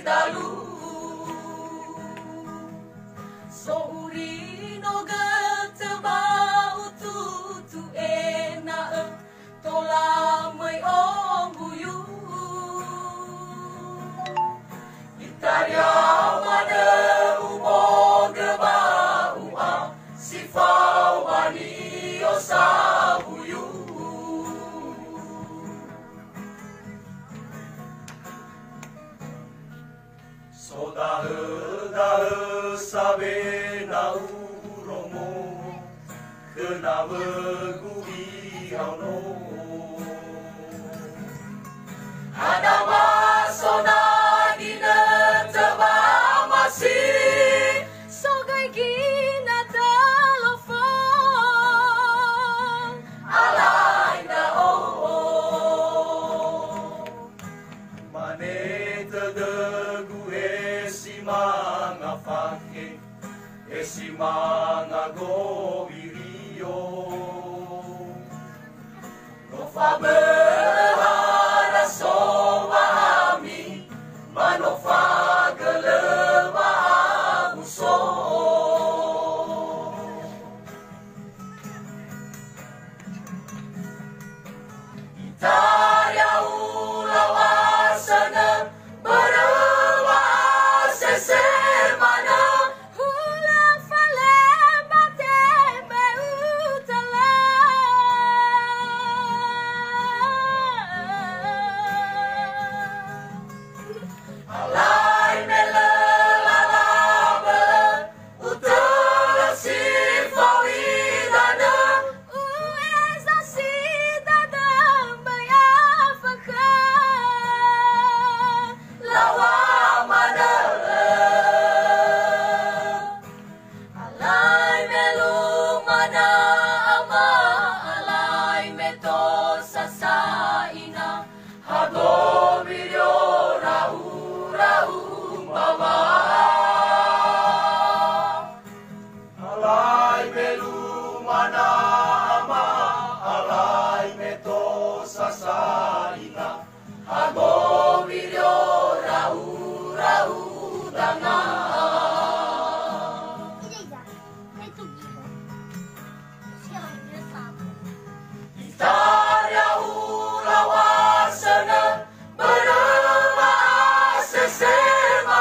dalu so uri no gataba utu ena tola mai om buyu itaria mana umo geba ua sifau bani osa buyu so dahe sabe na uromo kena beguri no ada masona gina teba masih sogai gina telepon alai na mane tedegu esimanga fake esimanga gobirio no fabehara sobami manofa geleba abuso itaria ulawasana berawa sesemana hula fale bate beutala alai melalaba utala si fawidana ueza si dadam bayafaka lawa mana alai melu mana ama alai meto sasaina hago video rau mama alai melu mana ama alai meto sasaina hago video rau dana itaria ulawasana berawa sesema